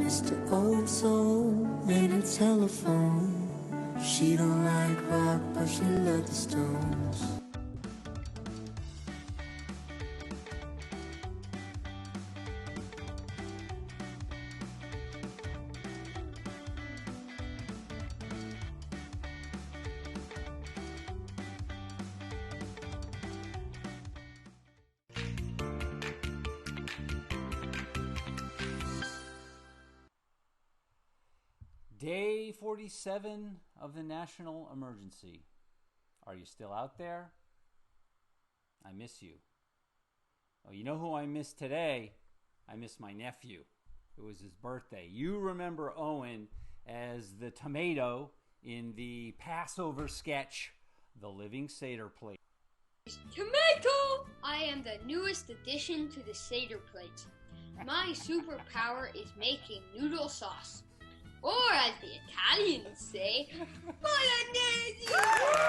Mr. Oh-and-so and her telephone. She don't like rock, but she loves the Stones. Day 47 of the national emergency. Are you still out there? I miss you. Oh, you know who I miss today? I miss my nephew. It was his birthday. You remember Owen as the tomato in the Passover sketch, The Living Seder Plate. Tomato! I am the newest addition to the Seder plate. My superpower is making noodle sauce. Or as the Italians say, Bolognese!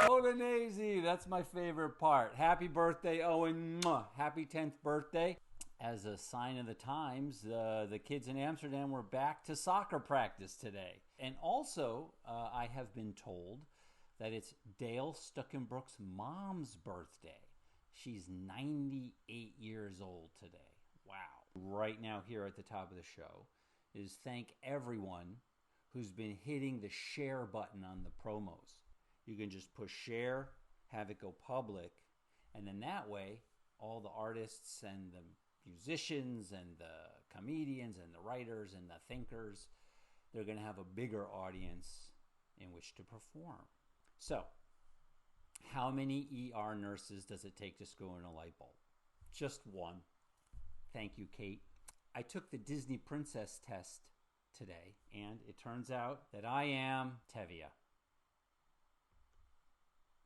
Bolognese, that's my favorite part. Happy birthday, Owen. Mwah. Happy 10th birthday. As a sign of the times, the kids in Amsterdam were back to soccer practice today. And also, I have been told that it's Dale Stuckenbrook's mom's birthday. She's 98 years old today. Wow. Right now here at the top of the show is thank everyone who's been hitting the share button on the promos. You can just push share, have it go public, and then that way, all the artists and the musicians and the comedians and the writers and the thinkers, they're going to have a bigger audience in which to perform. So, how many ER nurses does it take to screw in a light bulb? Just one. Thank you, Kate. I took the Disney Princess test today, and it turns out that I am Tevye.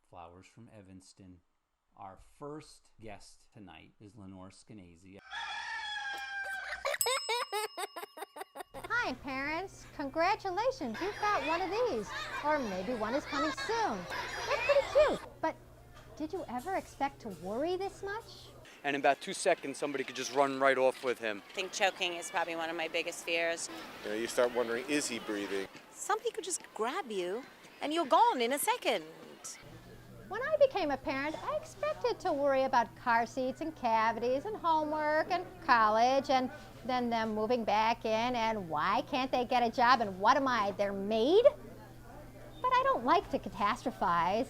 Flowers from Evanston. Our first guest tonight is Lenore Skenazy. Hi, parents. Congratulations, you've got one of these. Or maybe one is coming soon. They're pretty cute. But did you ever expect to worry this much? And in about 2 seconds, somebody could just run right off with him. I think choking is probably one of my biggest fears. You know, you start wondering, is he breathing? Somebody could just grab you, and you're gone in a second. When I became a parent, I expected to worry about car seats and cavities and homework and college and then them moving back in and why can't they get a job and what am I, their maid? But I don't like to catastrophize.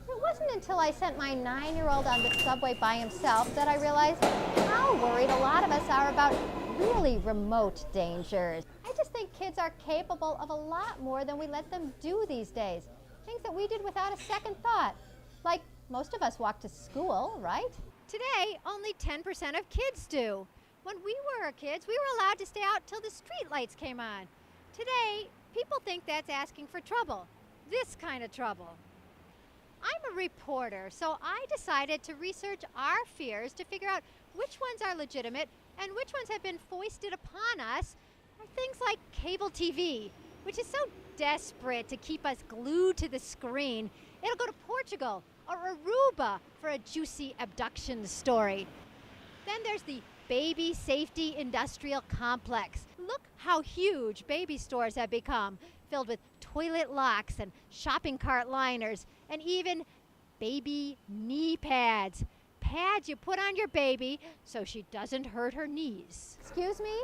It wasn't until I sent my 9-year-old on the subway by himself that I realized how worried a lot of us are about really remote dangers. I just think kids are capable of a lot more than we let them do these days. Things that we did without a second thought. Like most of us walk to school, right? Today, only 10% of kids do. When we were kids, we were allowed to stay out till the street lights came on. Today, people think that's asking for trouble. This kind of trouble. I'm a reporter, so I decided to research our fears to figure out which ones are legitimate and which ones have been foisted upon us are things like cable TV, which is so desperate to keep us glued to the screen. It'll go to Portugal or Aruba for a juicy abduction story. Then there's the baby safety industrial complex. Look how huge baby stores have become, filled with toilet locks and shopping cart liners, and even baby knee pads. Pads you put on your baby so she doesn't hurt her knees. Excuse me?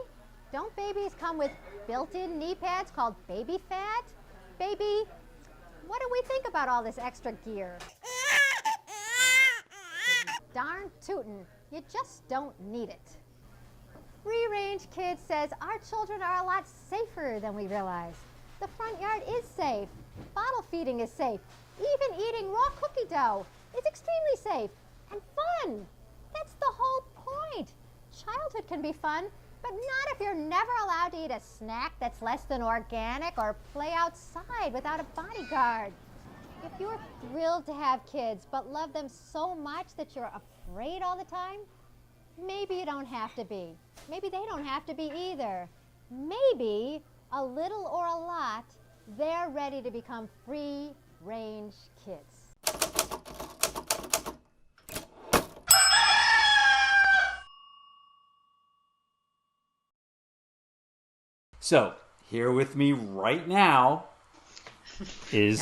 Don't babies come with built-in knee pads called baby fat? Baby, what do we think about all this extra gear? Darn tootin', you just don't need it. Free Range Kids says our children are a lot safer than we realize. The front yard is safe. Bottle feeding is safe. Even eating raw cookie dough is extremely safe and fun. That's the whole point. Childhood can be fun, but not if you're never allowed to eat a snack that's less than organic or play outside without a bodyguard. If you're thrilled to have kids but love them so much that you're afraid all the time, maybe you don't have to be. Maybe they don't have to be either. Maybe, a little or a lot, they're ready to become free-range kids. So here with me right now is,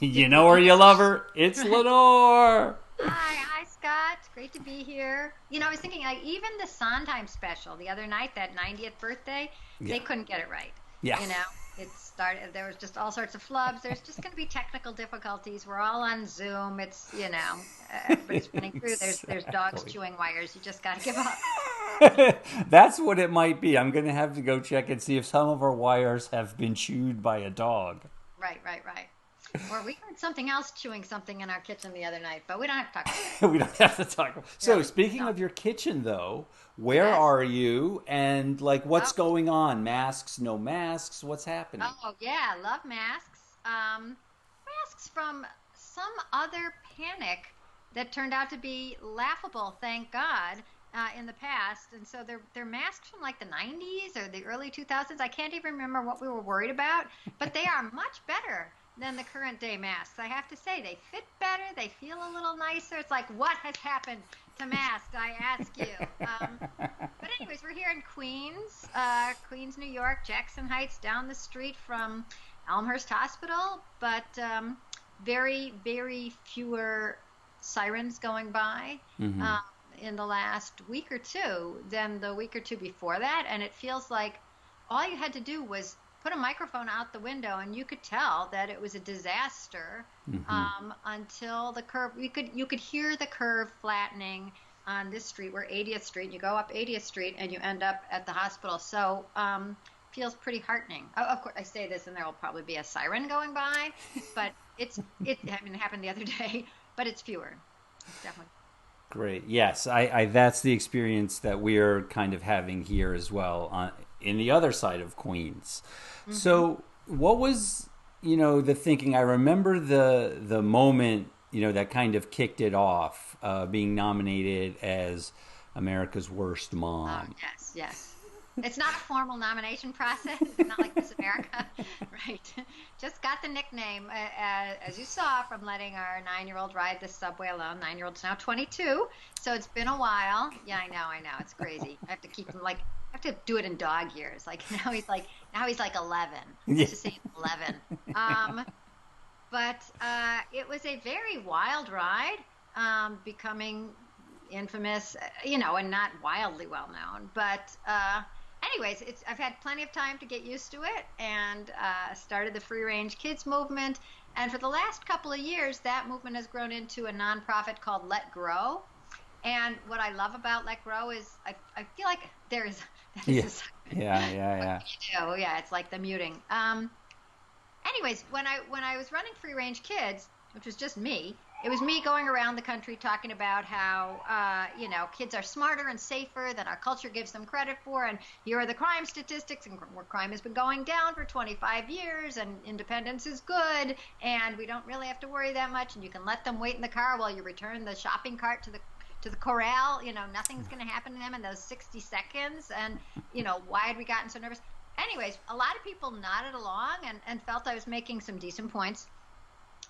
you know her, you love her, it's Lenore. Hi, Scott. Great to be here. You know, I was thinking, like, even the Sondheim special the other night, that 90th birthday, they couldn't get it right. Yeah. You know, it started, there was just all sorts of flubs. There's just going to be technical difficulties. We're all on Zoom. It's, you know, everybody's running through. There's dogs chewing wires. You just got to give up. That's what it might be. I'm going to have to go check and see if some of our wires have been chewed by a dog. Right. Or we heard something else chewing something in our kitchen the other night, but we don't have to talk about it. We don't have to talk about it. So speaking of your kitchen, though, where are you and, like, what's going on? Masks, no masks? What's happening? Oh, yeah. Love masks. Masks from some other panic that turned out to be laughable, thank God, in the past. And so they're masks from, like, the 90s or the early 2000s. I can't even remember what we were worried about, but they are much better than the current day masks. I have to say, they fit better. They feel a little nicer. It's like, what has happened to masks, I ask you? But anyways, we're here in Queens, New York, Jackson Heights, down the street from Elmhurst Hospital, but very, very fewer sirens going by in the last week or two than the week or two before that. And it feels like all you had to do was put a microphone out the window and you could tell that it was a disaster until the curve, you could hear the curve flattening on this street. We're 80th Street. You go up 80th Street and you end up at the hospital. So feels pretty heartening. Of course, I say this and there will probably be a siren going by, but it happened the other day, but it's fewer. It's definitely. Great. Yes, I that's the experience that we're kind of having here as well in the other side of Queens. So what was, the thinking? I remember the moment, that kind of kicked it off, being nominated as America's Worst Mom. Oh, yes. It's not a formal nomination process. It's not like Miss America. Right. Just got the nickname, as you saw, from letting our 9-year-old ride the subway alone. 9-year-old's now 22, so it's been a while. Yeah, I know. It's crazy. I have to keep him, like, I have to do it in dog years. Like, now he's like 11. Let's just say he's 11. But it was a very wild ride, becoming infamous, and not wildly well known. But anyways, I've had plenty of time to get used to it, and started the free range kids movement. And for the last couple of years, that movement has grown into a nonprofit called Let Grow. And what I love about Let Grow is I feel like there is. Yeah. Oh yeah, it's like the muting. Anyways, when I was running free range kids, which was just me, it was me going around the country talking about how kids are smarter and safer than our culture gives them credit for, and here are the crime statistics, and where crime has been going down for 25 years, and independence is good, and we don't really have to worry that much, and you can let them wait in the car while you return the shopping cart to the corral. Nothing's going to happen to them in those 60 seconds. And, why had we gotten so nervous? Anyways, a lot of people nodded along and felt I was making some decent points,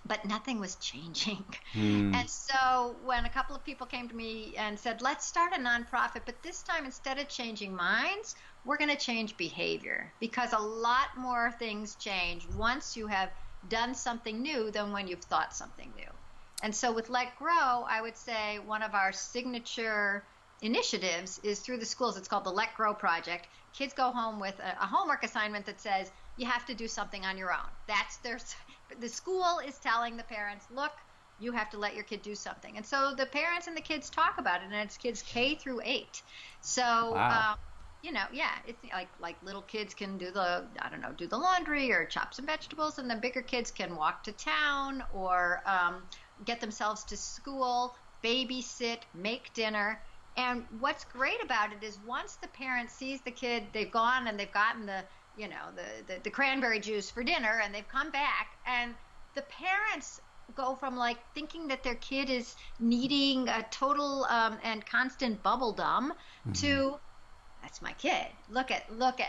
but nothing was changing. And so when a couple of people came to me and said, let's start a nonprofit, but this time instead of changing minds, we're going to change behavior, because a lot more things change once you have done something new than when you've thought something new. And so with Let Grow, I would say one of our signature initiatives is through the schools. It's called the Let Grow Project. Kids go home with a homework assignment that says you have to do something on your own. The school is telling the parents, look, you have to let your kid do something. And so the parents and the kids talk about it, and it's kids K through 8. So, wow. It's like little kids can do the laundry or chop some vegetables, and the bigger kids can walk to town or get themselves to school, babysit, make dinner. And what's great about it is once the parent sees the kid, they've gone and they've gotten the cranberry juice for dinner, and they've come back, and the parents go from like thinking that their kid is needing a total and constant bubble dump to, that's my kid. Look at,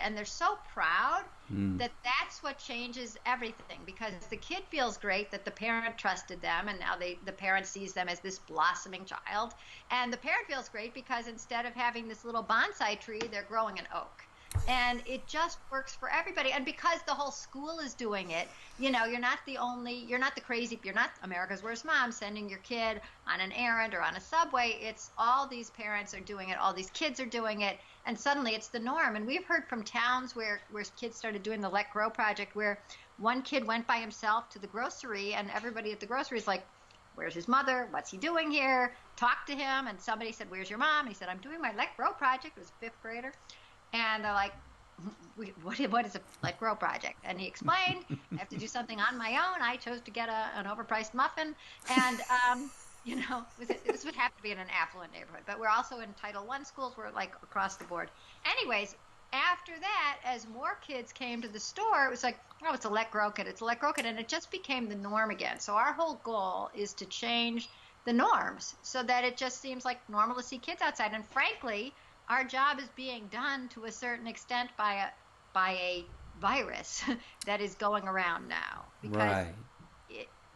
and they're so proud that that's what changes everything, because the kid feels great that the parent trusted them, and now the parent sees them as this blossoming child, and the parent feels great because instead of having this little bonsai tree, they're growing an oak. And it just works for everybody. And because the whole school is doing it, you're not the crazy, you're not America's Worst Mom sending your kid on an errand or on a subway. It's all these parents are doing it, all these kids are doing it, and suddenly it's the norm. And we've heard from towns where kids started doing the Let Grow project, where one kid went by himself to the grocery, and everybody at the grocery is like, where's his mother? What's he doing here? Talk to him. And somebody said, where's your mom? And he said, I'm doing my Let Grow project. It was a fifth grader. And they're like, what is a Let Grow project? And he explained, I have to do something on my own. I chose to get an overpriced muffin. And, this would have to be in an affluent neighborhood. But we're also in Title I schools. We're like across the board. Anyways, after that, as more kids came to the store, it was like, oh, it's a Let Grow kid. It's a Let Grow kid. And it just became the norm again. So our whole goal is to change the norms so that it just seems like normal to see kids outside. And frankly, our job is being done to a certain extent by a virus that is going around now, because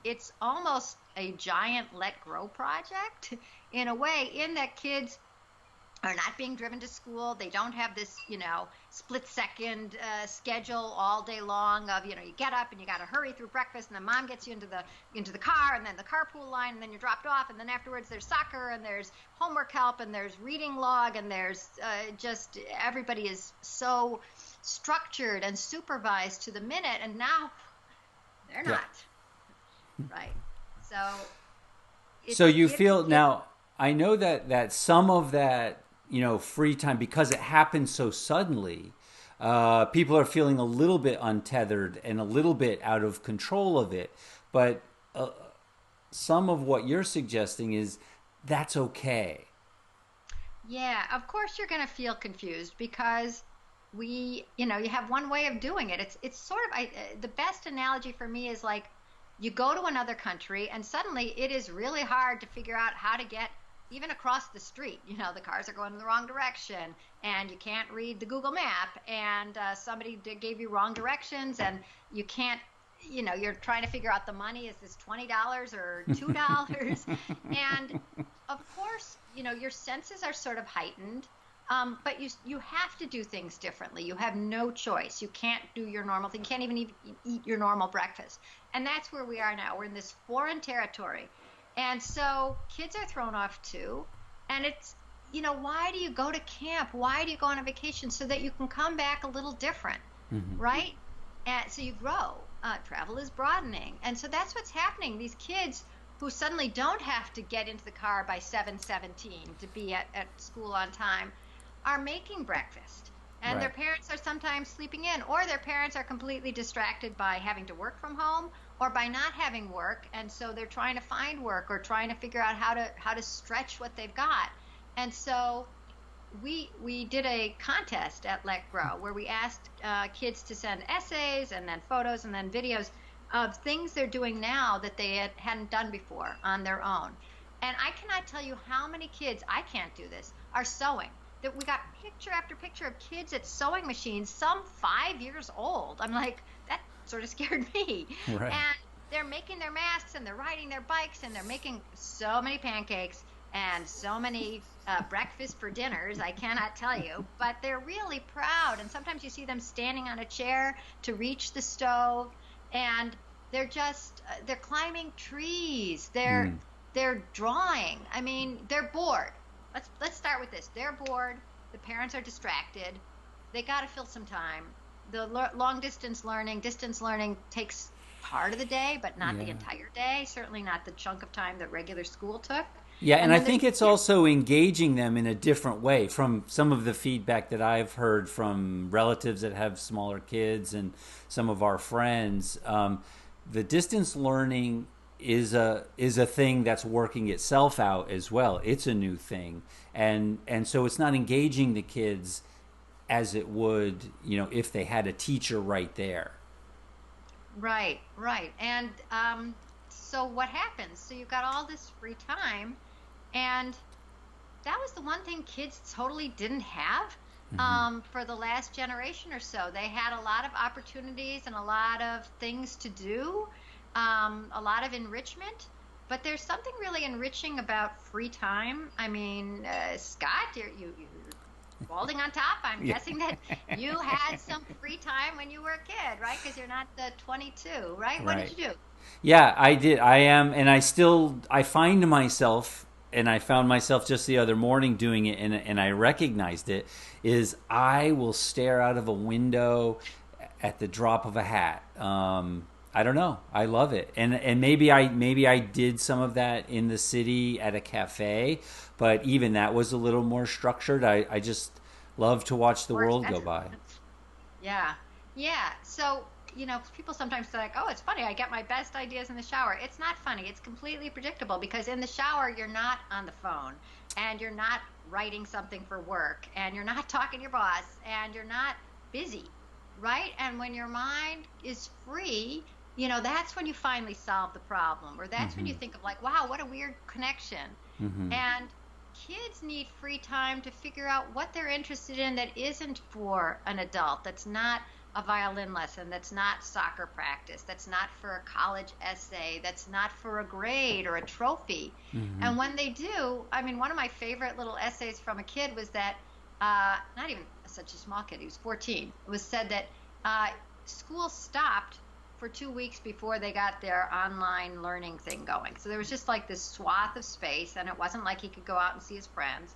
it's almost a giant Let Grow project in a way, in that kids are not being driven to school. They don't have this, split-second schedule all day long of, you get up and you got to hurry through breakfast, and then mom gets you into the car, and then the carpool line, and then you're dropped off, and then afterwards there's soccer, and there's homework help, and there's reading log, and there's just everybody is so structured and supervised to the minute, and now they're not. Right. So you feel now, I know that some of that, free time, because it happened so suddenly, people are feeling a little bit untethered and a little bit out of control of it. But some of what you're suggesting is that's okay. Yeah, of course you're going to feel confused, because you have one way of doing it. It's sort of, the best analogy for me is like, you go to another country and suddenly it is really hard to figure out how to get even across the street. The cars are going in the wrong direction, and you can't read the Google map, and somebody gave you wrong directions, and you can't, you're trying to figure out the money. Is this $20 or $2? And of course, your senses are sort of heightened. But you have to do things differently. You have no choice. You can't do your normal thing. You can't even eat your normal breakfast. And that's where we are now. We're in this foreign territory. And so kids are thrown off too. And it's, why do you go to camp? Why do you go on a vacation? So that you can come back a little different, right? And so you grow. Travel is broadening. And so that's what's happening. These kids who suddenly don't have to get into the car by 7:17 to be at school on time are making breakfast, and their parents are sometimes sleeping in, or their parents are completely distracted by having to work from home or by not having work, and so they're trying to find work or trying to figure out how to stretch what they've got. And so we did a contest at Let Grow where we asked kids to send essays and then photos and then videos of things they're doing now that they hadn't done before on their own. And I cannot tell you how many kids, I can't do this, are sewing. That we got picture after picture of kids at sewing machines, some 5 years old. I'm like, that sort of scared me. Right. And they're making their masks, and they're riding their bikes, and they're making so many pancakes and so many breakfast for dinners, I cannot tell you. But they're really proud, and sometimes you see them standing on a chair to reach the stove, and they're just, they're climbing trees. They're drawing. I mean, they're bored. Let's start with this. They're bored. The parents are distracted. They got to fill some time. The long distance learning takes part of the day, but not the entire day. Certainly not the chunk of time that regular school took. Yeah, and I think it's also engaging them in a different way. From some of the feedback that I've heard from relatives that have smaller kids and some of our friends, the distance learning is a thing that's working itself out as well. It's a new thing, and so it's not engaging the kids as it would, if they had a teacher right there. Right. And so what happens? So you've got all this free time, and that was the one thing kids totally didn't have for the last generation or so. They had a lot of opportunities and a lot of things to do. A lot of enrichment, but there's something really enriching about free time. I mean, Scott, balding on top. I'm guessing that you had some free time when you were a kid, right? Because you're not the 22, right? What did you do? Yeah, I did. I am, and I find myself, and I found myself just the other morning doing it, and I recognized it, is I will stare out of a window at the drop of a hat. I don't know. I love it, and maybe I did some of that in the city at a cafe, but even that was a little more structured. I just love to watch the world go by. Yeah. Yeah. So, people sometimes say, like, oh, it's funny. I get my best ideas in the shower. It's not funny. It's completely predictable because in the shower, you're not on the phone and you're not writing something for work and you're not talking to your boss and you're not busy, right? And when your mind is free, that's when you finally solve the problem, or that's when you think of like, wow, what a weird connection. And kids need free time to figure out what they're interested in that isn't for an adult, that's not a violin lesson, that's not soccer practice, that's not for a college essay, that's not for a grade or a trophy. And when they do, I mean, one of my favorite little essays from a kid was that, not even such a small kid, he was 14, it was said that school stopped for 2 weeks before they got their online learning thing going. So there was just like this swath of space, and it wasn't like he could go out and see his friends.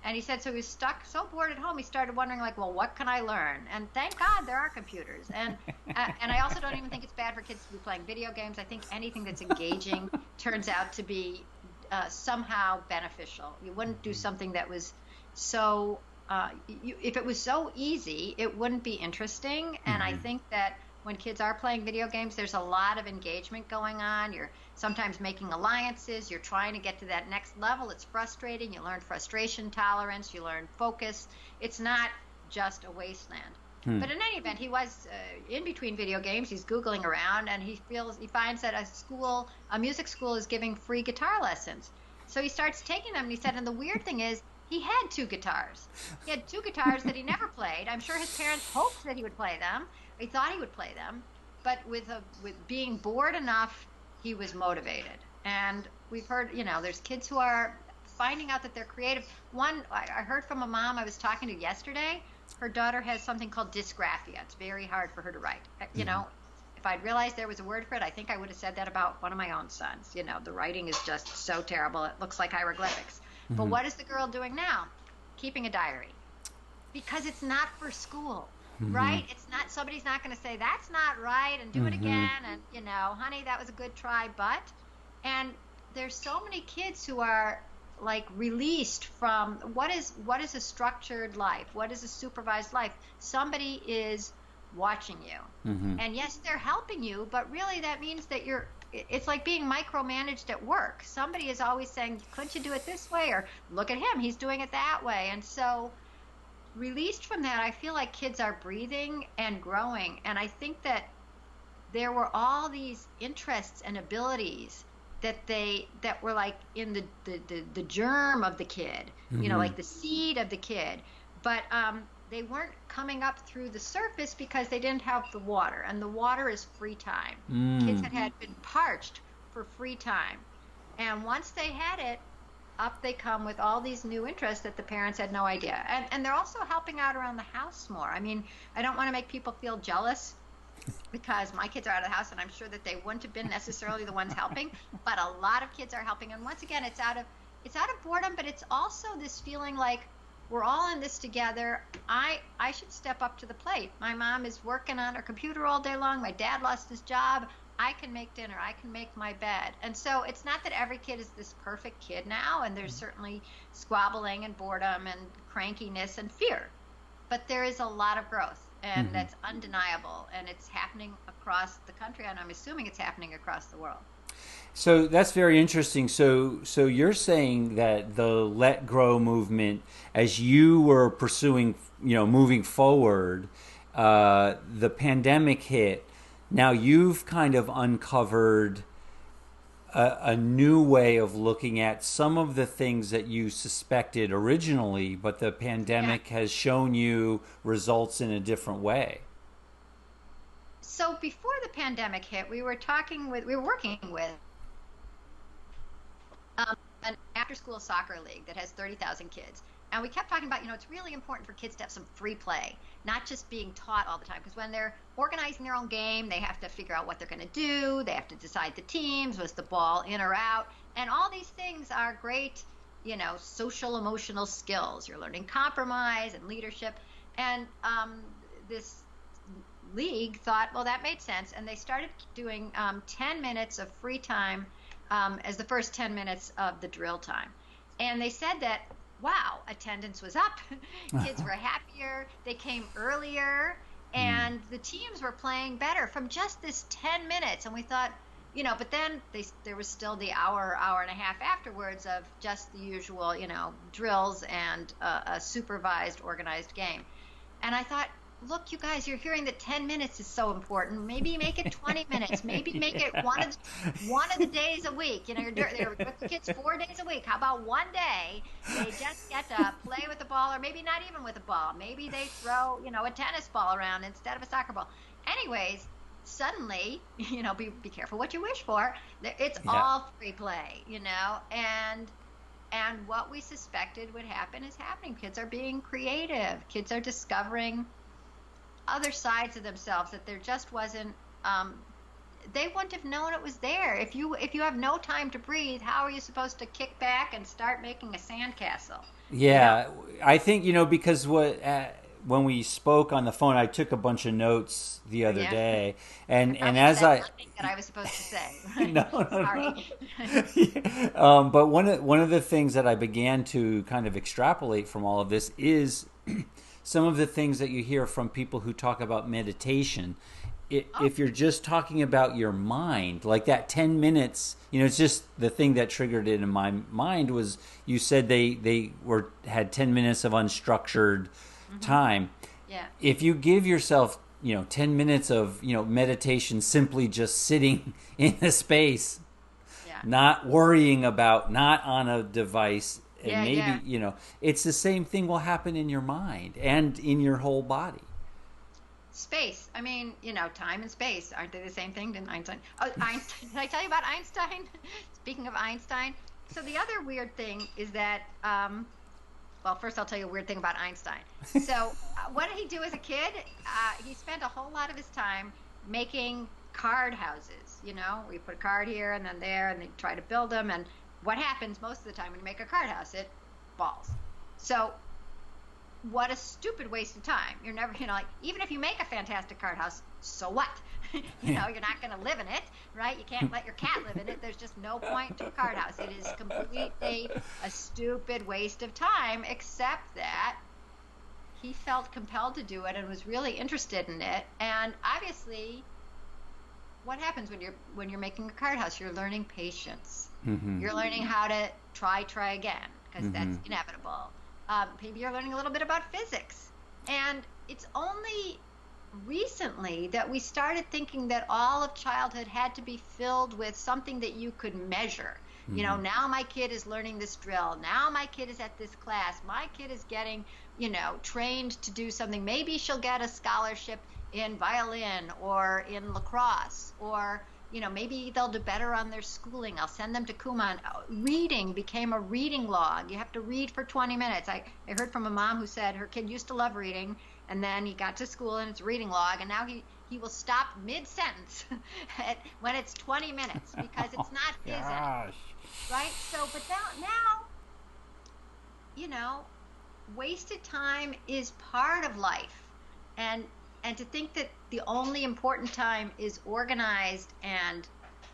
And he said, so he was stuck, so bored at home, he started wondering, like, well, what can I learn? And thank God there are computers. And I also don't even think it's bad for kids to be playing video games. I think anything that's engaging turns out to be somehow beneficial. You wouldn't do something that was so, if it was so easy, it wouldn't be interesting. And I think that when kids are playing video games, there's a lot of engagement going on. You're sometimes making alliances. You're trying to get to that next level. It's frustrating. You learn frustration tolerance. You learn focus. It's not just a wasteland. But in any event, he was in between video games. He's Googling around, and he finds that a music school is giving free guitar lessons. So he starts taking them, and he said, and the weird thing is, he had 2 guitars. He had 2 guitars that he never played. I'm sure his parents hoped that he would play them. He thought he would play them, but with being bored enough, he was motivated. And we've heard, there's kids who are finding out that they're creative. One, I heard from a mom I was talking to yesterday. Her daughter has something called dysgraphia. It's very hard for her to write. If I'd realized there was a word for it, I think I would have said that about one of my own sons. The writing is just so terrible. It looks like hieroglyphics. But what is the girl doing now? Keeping a diary. Because it's not for school. Right? It's not, somebody's not going to say, that's not right, and do it again, and, honey, that was a good try, but, and there's so many kids who are, like, released from, what is a structured life? What is a supervised life? Somebody is watching you. And yes, they're helping you, but really that means that it's like being micromanaged at work. Somebody is always saying, couldn't you do it this way? Or look at him, he's doing it that way. And so, released from that, I feel like kids are breathing and growing. And I think that there were all these interests and abilities that were like in the germ of the kid, like the seed of the kid. But they weren't coming up through the surface because they didn't have the water. And the water is free time. Kids had been parched for free time. And once they had it, up they come with all these new interests that the parents had no idea. And they're also helping out around the house more. I mean, I don't want to make people feel jealous because my kids are out of the house, and I'm sure that they wouldn't have been necessarily the ones helping, but a lot of kids are helping. And once again, it's out of boredom, but it's also this feeling like we're all in this together. I should step up to the plate. My mom is working on her computer all day long. My dad lost his job. I can make dinner. I can make my bed. And so it's not that every kid is this perfect kid now, and there's certainly squabbling and boredom and crankiness and fear. But there is a lot of growth, and that's undeniable, and it's happening across the country, and I'm assuming it's happening across the world. So that's very interesting. So you're saying that the Let Grow movement, as you were pursuing, moving forward, the pandemic hit. Now you've kind of uncovered a new way of looking at some of the things that you suspected originally, but the pandemic has shown you results in a different way. So before the pandemic hit, we were working with an after-school soccer league that has 30,000 kids. And we kept talking about, it's really important for kids to have some free play, not just being taught all the time. Because when they're organizing their own game, they have to figure out what they're going to do. They have to decide the teams, was the ball in or out. And all these things are great, social, emotional skills. You're learning compromise and leadership. And this league thought, well, that made sense. And they started doing 10 minutes of free time as the first 10 minutes of the drill time. And they said that, wow, attendance was up. Kids were happier. They came earlier. And the teams were playing better from just this 10 minutes. And we thought, but then there was still the hour and a half afterwards of just the usual, drills and a supervised, organized game. And I thought, look, you guys, you're hearing that 10 minutes is so important. Maybe make it 20 minutes. Maybe make it one of the days a week. You're with the kids 4 days a week. How about one day they just get to play with the ball, or maybe not even with a ball. Maybe they throw, a tennis ball around instead of a soccer ball. Anyways, suddenly, be careful what you wish for. It's all free play, and what we suspected would happen is happening. Kids are being creative. Kids are discovering other sides of themselves that there just wasn't. They wouldn't have known it was there. If you have no time to breathe, how are you supposed to kick back and start making a sandcastle? Yeah, I think because when we spoke on the phone, I took a bunch of notes the other day, and as nothing that I was supposed to say. No, Sorry. But one of the things that I began to kind of extrapolate from all of this is some of the things that you hear from people who talk about meditation. If you're just talking about your mind, like that 10 minutes, it's just the thing that triggered it in my mind was you said they had 10 minutes of unstructured time. Yeah. If you give yourself, 10 minutes of, meditation, simply just sitting in a space, not worrying about, not on a device, and maybe, it's the same thing will happen in your mind and in your whole body. Space. I mean, time and space. Aren't they the same thing? Didn't Einstein? Oh, Einstein. Did I tell you about Einstein? Speaking of Einstein. So the other weird thing is that, first I'll tell you a weird thing about Einstein. So what did he do as a kid? He spent a whole lot of his time making card houses, where you put a card here and then there, and they try to build them. And what happens most of the time when you make a card house? It falls. So what a stupid waste of time. You're never, even if you make a fantastic card house, so what? You're not going to live in it, right? You can't let your cat live in it. There's just no point to a card house. It is completely a stupid waste of time, except that he felt compelled to do it and was really interested in it. And obviously, what happens when you're making a card house? You're learning patience. Mm-hmm. You're learning how to try again, because that's inevitable. Maybe you're learning a little bit about physics. And it's only recently that we started thinking that all of childhood had to be filled with something that you could measure. Now my kid is learning this drill. Now my kid is at this class. My kid is getting, trained to do something. Maybe she'll get a scholarship in violin or in lacrosse, or maybe they'll do better on their schooling. I'll send them to Kumon. Reading became a reading log. You have to read for 20 minutes. I heard from a mom who said her kid used to love reading, and then he got to school and it's a reading log, and now he will stop mid-sentence when it's 20 minutes because it's not his end. Right? So, but now, wasted time is part of life. And to think that the only important time is organized and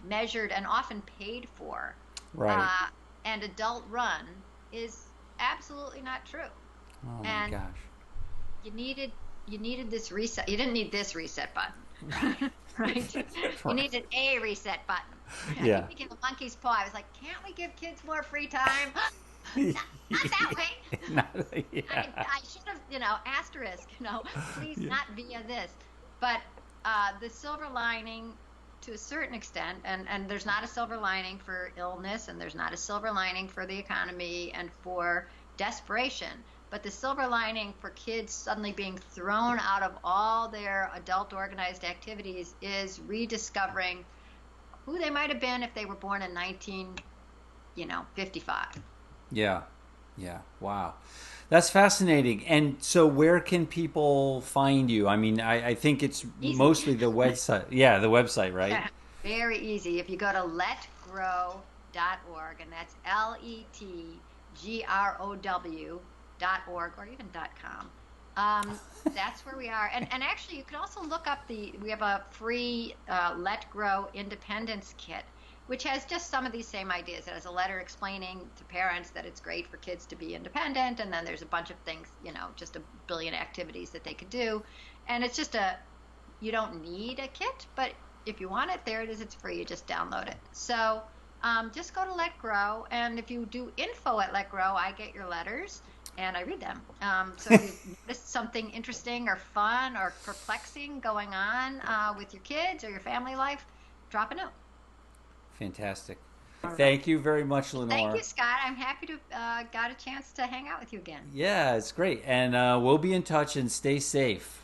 measured and often paid for, right, and adult run is absolutely not true. Oh my gosh! You needed this reset. You didn't need this reset button, right? You needed a reset button. Yeah. I keep thinking the monkey's paw. I was like, can't we give kids more free time? not that way. I should have, asterisk, please not via this. But the silver lining, to a certain extent, and there's not a silver lining for illness, and there's not a silver lining for the economy and for desperation, but the silver lining for kids suddenly being thrown out of all their adult organized activities is rediscovering who they might have been if they were born in 1955. Yeah. Wow. That's fascinating. And so where can people find you? I mean, I think it's Easy. mostly the website. Yeah, the website, right? Yeah, very easy. If you go to letgrow.org, and that's LETGROW.org, or even .com. That's where we are. And actually, you can also look up we have a free Let Grow Independence Kit, which has just some of these same ideas. It has a letter explaining to parents that it's great for kids to be independent, and then there's a bunch of things, just a billion activities that they could do. And it's just you don't need a kit, but if you want it, there it is. It's free. You just download it. So just go to Let Grow, and if you do info at Let Grow, I get your letters, and I read them. So if you notice something interesting or fun or perplexing going on with your kids or your family life, drop a note. Fantastic. Thank you very much, Lenore. Thank you, Scott. I'm happy to got a chance to hang out with you again. Yeah, it's great. And we'll be in touch, and stay safe.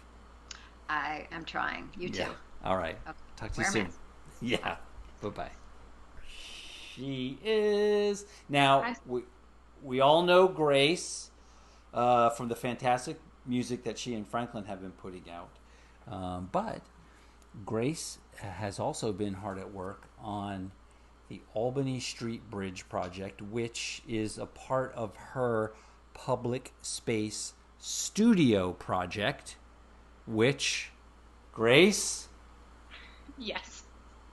I am trying. You too. All right. Okay. Talk to you Wear a soon. mask. Yeah. Bye-bye. She is... Now, we all know Grace from the fantastic music that she and Franklin have been putting out. But Grace has also been hard at work on the Albany Street Bridge project, which is a part of her public space studio project, which, Grace? Yes.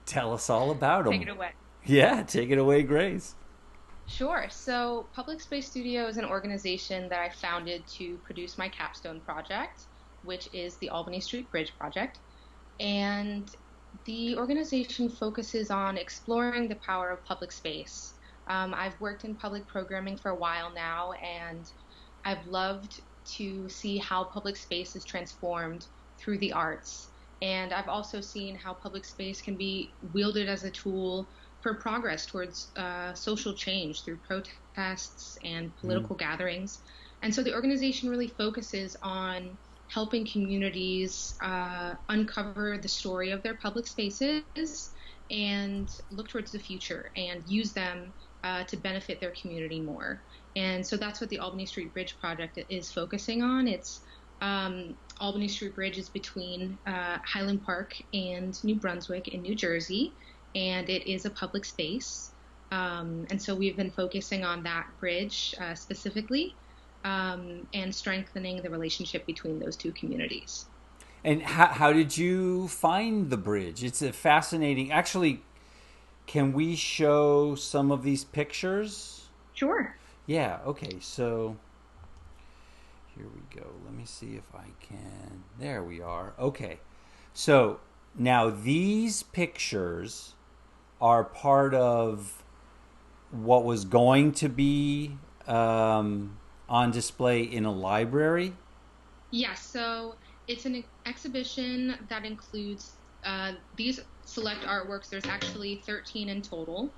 Tell us all about them. Take it away. Yeah, take it away, Grace. Sure. So Public Space Studio is an organization that I founded to produce my capstone project, which is the Albany Street Bridge project. And the organization focuses on exploring the power of public space. I've worked in public programming for a while now, and I've loved to see how public space is transformed through the arts. And I've also seen how public space can be wielded as a tool for progress towards social change through protests and political gatherings. And so the organization really focuses on helping communities uncover the story of their public spaces and look towards the future and use them to benefit their community more. And so that's what the Albany Street Bridge project is focusing on. It's Albany Street Bridge is between Highland Park and New Brunswick in New Jersey, and it is a public space. And so we've been focusing on that bridge specifically and strengthening the relationship between those two communities. And how did you find the bridge? It's a fascinating... Actually, can we show some of these pictures? Sure. Yeah, okay, so... Here we go. Let me see if I can... There we are. Okay. So, now these pictures are part of what was going to be on display in a library? Yes, so it's an exhibition that includes these select artworks. There's actually 13 in total.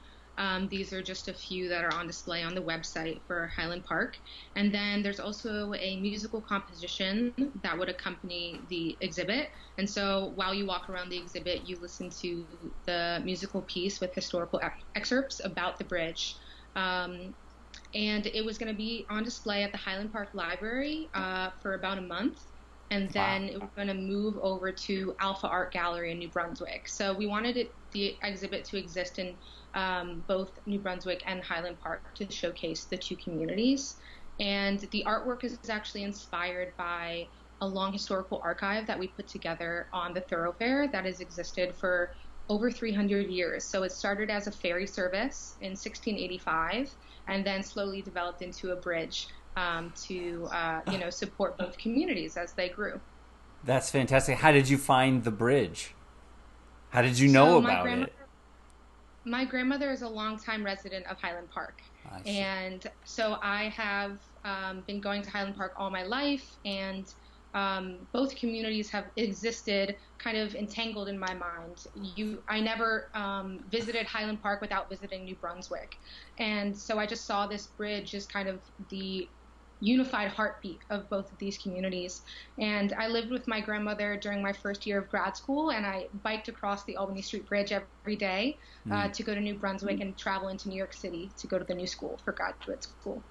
These are just a few that are on display on the website for Highland Park. And then there's also a musical composition that would accompany the exhibit. And so while you walk around the exhibit, you listen to the musical piece with historical excerpts about the bridge. And it was going to be on display at the Highland Park Library for about a month. And then it was going to move over to Alpha Art Gallery in New Brunswick. So we wanted the exhibit to exist in both New Brunswick and Highland Park to showcase the two communities. And the artwork is actually inspired by a long historical archive that we put together on the thoroughfare that has existed for over 300 years. So it started as a ferry service in 1685 and then slowly developed into a bridge to support both communities as they grew. That's fantastic. How did you find the bridge? How did you know about it? My grandmother is a longtime resident of Highland Park. And so I have been going to Highland Park all my life, and both communities have existed kind of entangled in my mind. I never visited Highland Park without visiting New Brunswick. And so I just saw this bridge as kind of the unified heartbeat of both of these communities. And I lived with my grandmother during my first year of grad school, and I biked across the Albany Street Bridge every day to go to New Brunswick and travel into New York City to go to the new school for graduate school.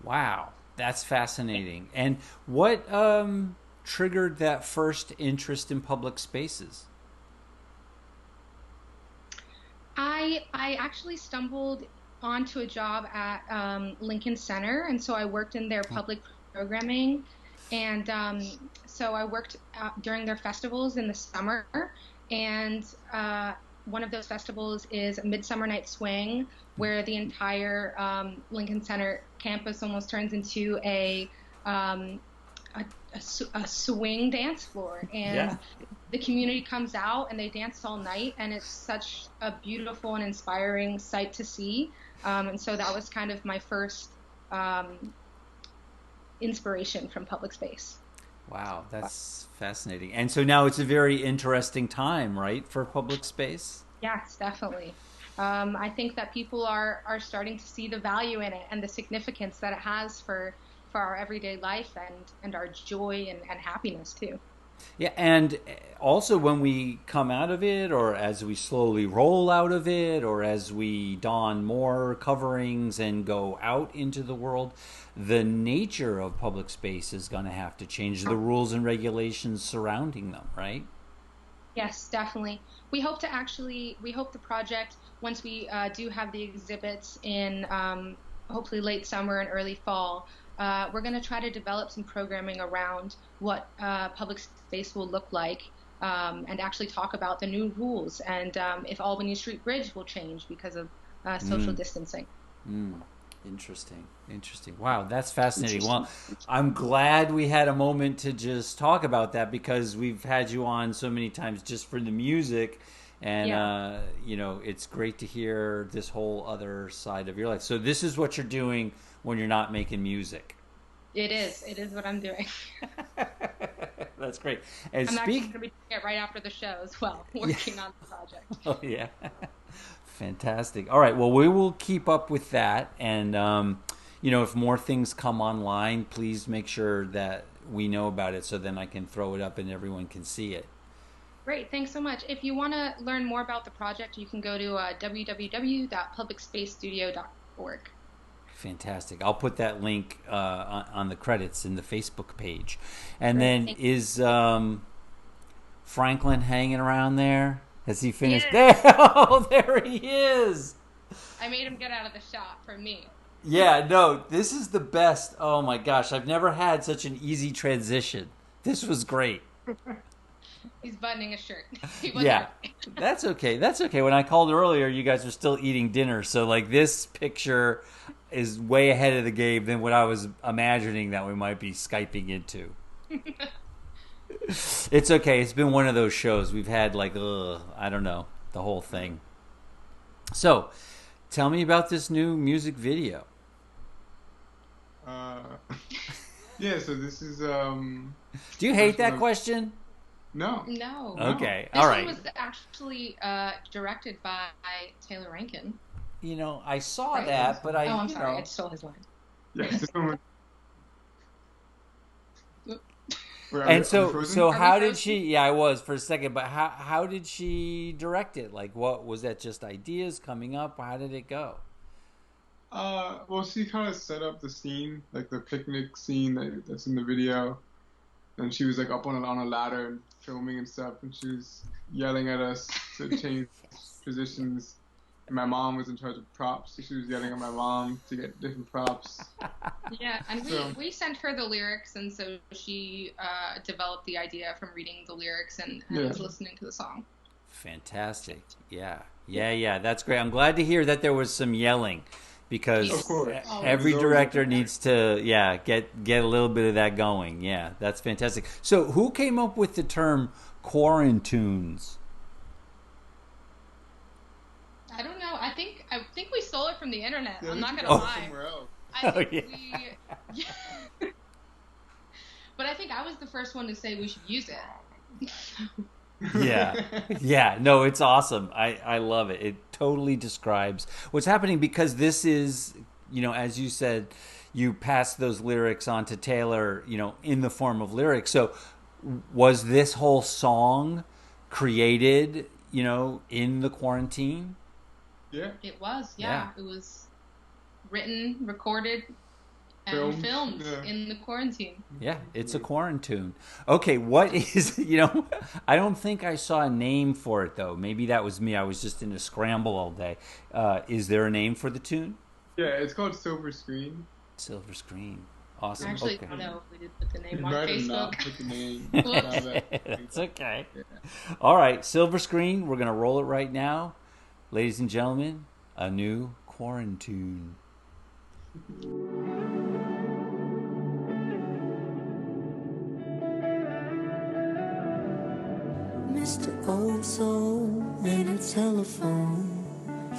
Wow. That's fascinating. And what triggered that first interest in public spaces? I actually stumbled onto a job at Lincoln Center, and so I worked in their public programming, and so I worked during their festivals in the summer, and one of those festivals is Midsummer Night Swing, where the entire Lincoln Center campus almost turns into a swing dance floor, and the community comes out and they dance all night, and it's such a beautiful and inspiring sight to see. And so that was kind of my first inspiration from public space. Wow, that's fascinating. And so now it's a very interesting time, right, for public space? Yes, definitely. I think that people are starting to see the value in it and the significance that it has for our everyday life and our joy and happiness too. Yeah, and also when we come out of it, or as we slowly roll out of it, or as we don more coverings and go out into the world, the nature of public space is going to have to change, the rules and regulations surrounding them, right? Yes, definitely. We hope the project, once we do have the exhibits in hopefully late summer and early fall, we're going to try to develop some programming around what public space will look like, and actually talk about the new rules and if Albany Street Bridge will change because of social distancing. Interesting. Wow, that's fascinating. Well, I'm glad we had a moment to just talk about that, because we've had you on so many times just for the music, and it's great to hear this whole other side of your life. So this is what you're doing when you're not making music. It is what I'm doing. That's great. And I'm actually going to be doing it right after the show as well, working on the project. Oh, yeah. Fantastic. All right. Well, we will keep up with that. And, if more things come online, please make sure that we know about it, so then I can throw it up and everyone can see it. Great. Thanks so much. If you want to learn more about the project, you can go to www.publicspacestudio.org. Fantastic. I'll put that link on the credits in the Facebook page. And Great, then is Franklin hanging around there? Has he finished? Yes. There, oh, there he is. I made him get out of the shot for me. Yeah, no, this is the best. Oh my gosh, I've never had such an easy transition. This was great. He's buttoning a shirt. Yeah, that's okay. That's okay. When I called earlier, you guys were still eating dinner. So like this picture is way ahead of the game than what I was imagining that we might be Skyping into. It's okay. It's been one of those shows. We've had like, I don't know, the whole thing. So tell me about this new music video. Yeah, so this is... Do you hate that question? No. No. Okay, this all right. This one was actually directed by Taylor Rankin. I saw that, but I'm sorry. I stole his line. Yes, this one was... And so how did she? Yeah, I was for a second, but how did she direct it? Like, what was that? Just ideas coming up? How did it go? Well, she kind of set up the scene, like the picnic scene that's in the video, and she was like up on a ladder and filming and stuff, and she was yelling at us to change positions. And my mom was in charge of props, so she was yelling at my mom to get different props. Yeah, and we sent her the lyrics, and so she developed the idea from reading the lyrics and was listening to the song. Fantastic. Yeah. That's great. I'm glad to hear that there was some yelling, because every director needs to get a little bit of that going. Yeah, that's fantastic. So who came up with the term Quaran-Tunes? I don't know. I think we stole it from the internet. Yeah, I'm not gonna lie. Somewhere else. I think but I think I was the first one to say we should use it. Yeah. No, it's awesome. I love it. It totally describes what's happening, because this is, as you said, you passed those lyrics on to Taylor, in the form of lyrics. So was this whole song created, in the quarantine? Yeah. It was, yeah. It was written, recorded, and filmed in the Quaran-Tune. Yeah, it's a Quaran-Tune. Okay, what is, I don't think I saw a name for it, though. Maybe that was me. I was just in a scramble all day. Is there a name for the tune? Yeah, it's called Silver Screen. Silver Screen. Awesome. I actually okay. don't know if we did put the name You on might have Facebook. not put the name. It's okay. Yeah. All right, Silver Screen. We're going to roll it right now. Ladies and gentlemen, a new Quaran-Tune. Mr. Old Soul and her telephone.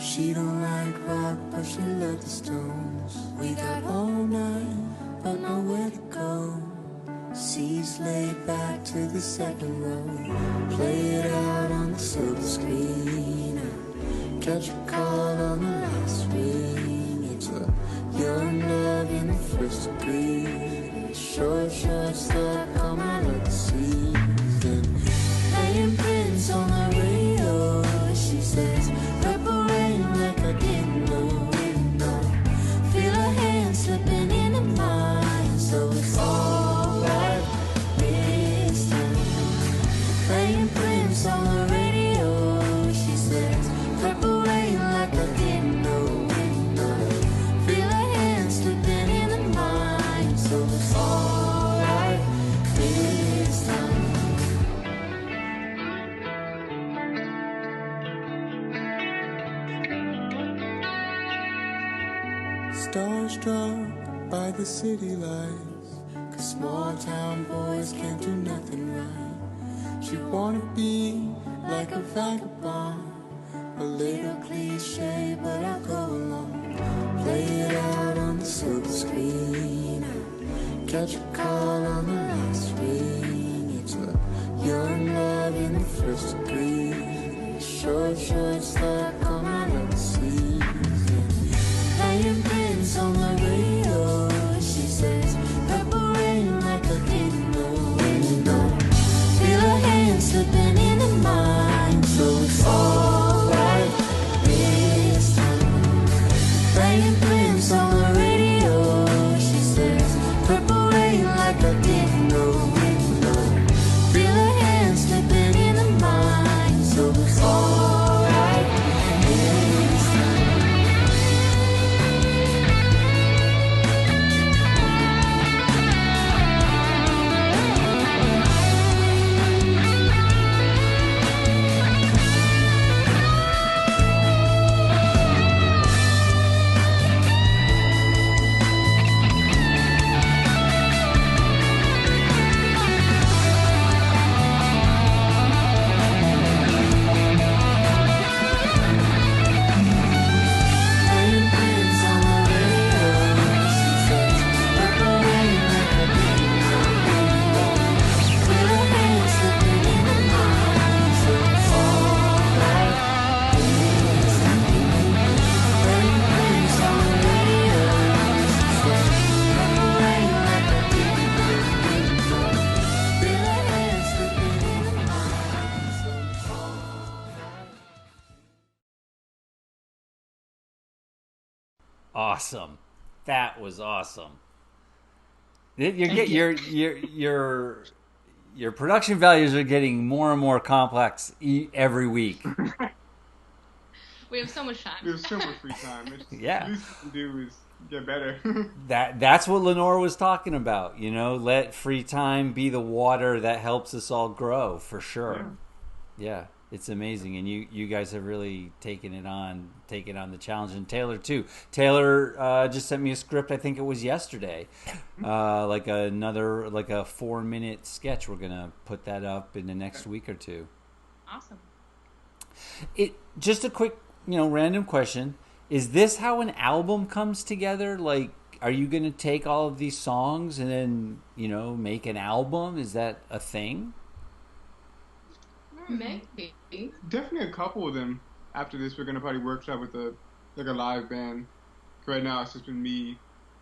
She don't like rock, but she loves the Stones. We got all night, but nowhere to go. Seats laid back to the second row. Play it out on the silver screen. Catch a call on the last ring. It's a you're in love in the first degree. Short stuck on my love season. Playing Prince on the radio. She says, purple rain like I didn't know. Feel her hand slipping into mine. So it's alright this time. Playing Prince on the radio. She says, purple rain like I didn't know. Feel her hand slipping into mine. So it's alright this time. Starstruck by the city lights, 'cause small town boys can't do nothing right. She wanna be like a vagabond, a little cliche, but I'll go along. Play it out on the silver screen. Catch a call on the last ring. It's a you're in love in the first degree. Short stuck on my love season. Playing Prince on the radio. She says, purple rain like I didn't know. Feel her hand slipping into mine. So it's alright this time. Playing Prince on the radio. She says, purple rain like I didn't know. Feel her hand slipping into mine. So it's alright this time. Awesome. That was awesome. Your production values are getting more and more complex every week. We have so much time. We have so much free time. Yeah. The least we can do is get better. That's what Lenore was talking about. Let free time be the water that helps us all grow, for sure. Yeah. It's amazing, and you guys have really taken on the challenge, and Taylor too. Taylor just sent me a script. I think it was yesterday, like a 4-minute sketch. We're gonna put that up in the next week or two. Awesome. Just a quick, random question: is this how an album comes together? Like, are you gonna take all of these songs and then make an album? Is that a thing? Maybe. Definitely a couple of them. After this, we're gonna probably workshop with a live band. Right now, it's just been me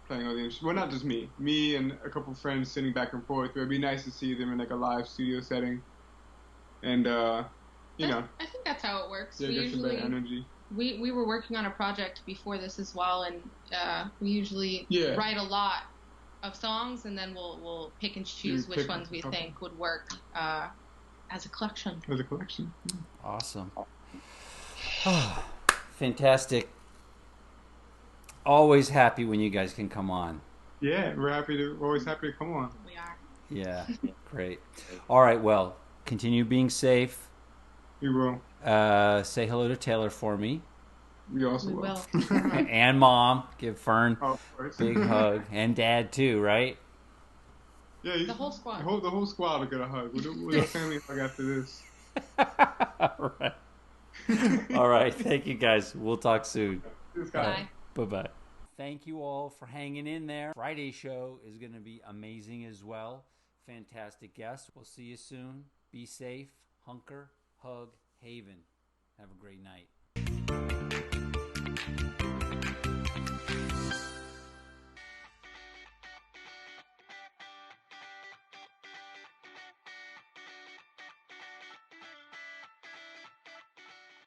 playing all the instruments. Well, not just me. Me and a couple friends sitting back and forth. But it'd be nice to see them in a live studio setting. And I think that's how it works. Yeah, get some better energy. We were working on a project before this as well, and we usually write a lot of songs, and then we'll pick and choose which ones we think would work as a collection. As a collection. Awesome. Fantastic. Always happy when you guys can come on. Yeah, we're always happy to come on. We are. Yeah, great. All right, well, continue being safe. We will. Say hello to Taylor for me. We also will. And Mom. Give Fern Oh, of course. big hug. And Dad, too, right? Yeah, the whole squad. The whole squad will get a hug. We'll a family hug after this. All right. All right. Thank you, guys. We'll talk soon. Bye. Bye-bye. Thank you all for hanging in there. Friday's show is going to be amazing as well. Fantastic guests. We'll see you soon. Be safe. Hunker, hug, haven. Have a great night.